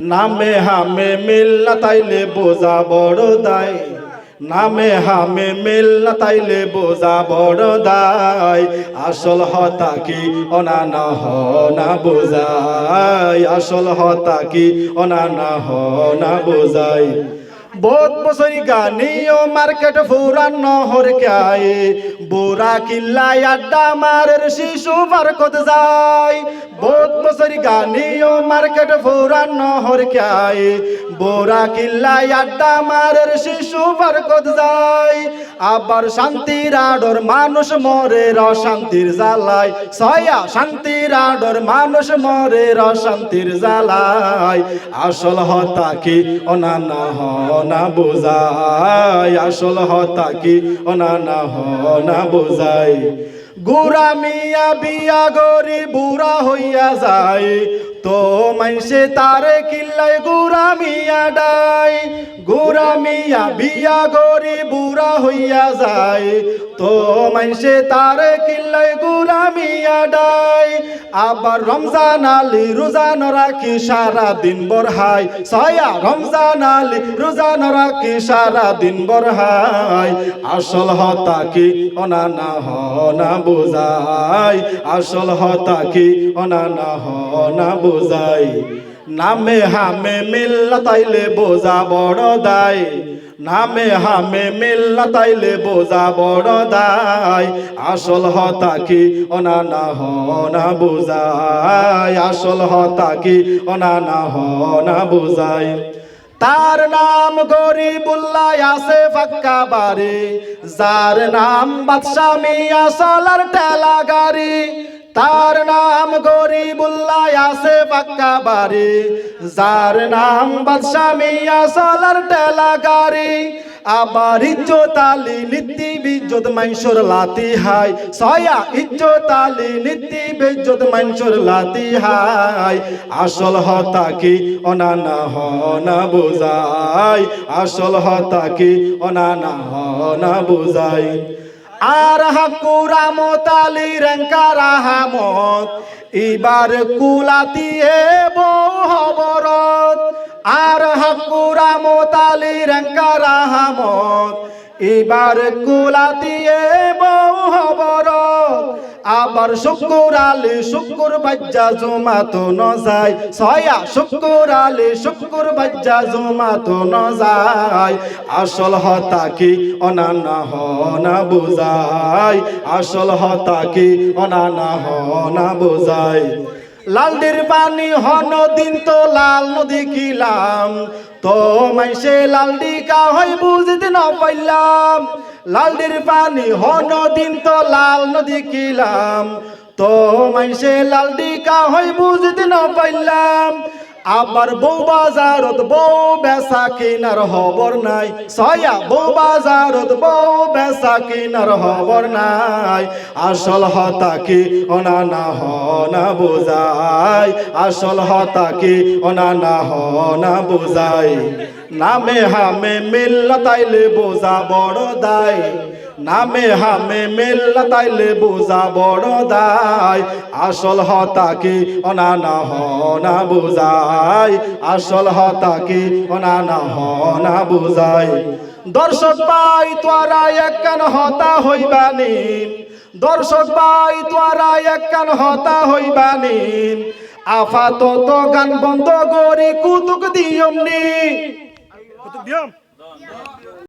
নামে হামে মিল না তাইলে বোঝা বড় দায়, নামে হামে মিল না তাইলে বোঝা বড় দায়। আসল হতা কি অনানা হ না বোঝায়, আসল হতা কি অনানা হ না বোঝায়। বহুত বছর গানিও মার্কেট ফুরান নহর কায়ে, বুড়া কিল্লায় আড্ডা মারের শিশু পার্কত যায়। বহুত বছর গানিও মার্কেট ফুরান নহর কায়ে, বুড়া কিল্লায় আড্ডা মারের শিশু পার্কত যায়। আবার শান্তির আডর মানুষ মরে অশান্তির জ্বালায়, ছয়া শান্তির আডর মানুষ মরে অশান্তির জ্বালায়। আসল হতা কি অনানা হ না বোঝায়, আসল হতা কি অনানা হ না বোঝায়। গুড়া মিয়া বিয়া গরি বুড়া হইয়া যায়, তো মাইসে তারে কিল্লাই গুড়া মিয়া ডাই। গুড়া মিয়া বিয়া গরি বুড়া হইয়া যায়, তো মাইসে তারে কিল্লাই গুড়া মিয়া ডাই। আবার রমজান আলী রোজান রাখি সারা দিন বরহাই, ছয়া রমজান আলী রোজান রাখি সারা দিন বরহাই। আসল হতা কি অনানা হ না বোঝায়, আসল হতা কি অনানা হ না বোঝায়। নামে হামে মিল না তাইলে বোঝা বড় দায়, নামে হামে মিল না তাইলে বোঝা বড় দায়। আসল হতা কি অনানা হ না বোঝায়, আসল হতা কি অনানা হ না বোঝায়। তার নাম গরিবুল্লাহ আছে ফাক্কা বাড়ি, যার নাম বাদশা মিয়া সালার ঠেলা গাড়ি। তার নাম গরিবুল্লাহ আছে ফাক্কা বাড়ি, যার নাম বাদশা মিয়া সালার ঠেলা গাড়ি। আবার ইজ্জত আলী নীতি বিজ্জত মাইসুর লাতি হাই, ছয়া ইজ্জত আলী নীতি বিজ্জত মাইসুর লাতি হাই। আসল হতা কি অনানা হ না বোঝায়, আসল হতা কি অনানা হ না বোঝায়। আর হাকুরা মোতালি রেঙ্কার আহমদ, এবার কুলাতিয়ে বউ হবরত। আর হাকুরা মোতালি রেঙ্কার আহমদ, এবার কুলাতিয়ে বউ হবরত। আবার শুকুর আলী শুকুর বাজ্জা জমা তো ন যায়, ছয়া শুকুর আলী শুকুর বাজ্জা জমা তো ন যায়। আসল হতা কি অনানা হ না বোঝায়, আসল হতা কি অনানা হ না বোঝায়। লালদির পানি হন দিন তো লাল নদী কিলাম, তো মাইসে লালডি কা হয় বুঝতে না পাইলাম। লালদির পানি হন দিন তো লাল নদী কিলাম, তো মাইসে লালডি কা হয় বুঝতে না পাইলাম। আবার বউ বাজারত বউ বেচা কিনার খবর নাই, ছয়া বউ বাজারত বউ বেচা কিনার খবর নাই। আসল হতা কি অনানা হ না বোঝায়, আসল হতা কি অনানা হ না বোঝায়। নামে হামে মিল না তাইলে বোঝা বড় দায়, নামে হামে মিল না তাইলে বোঝা বড় দায়। আসল হতা কি অনানা হ না বোঝায়, আসল হতা কি অনানা হ না বোঝায়। দর্শক ভাই তোরা একখান হতা হইবানি, দর্শক ভাই তোরা একখান হতা হইবানি। আপাতত গান বন্ধ করি কুতুক দিয়মনি।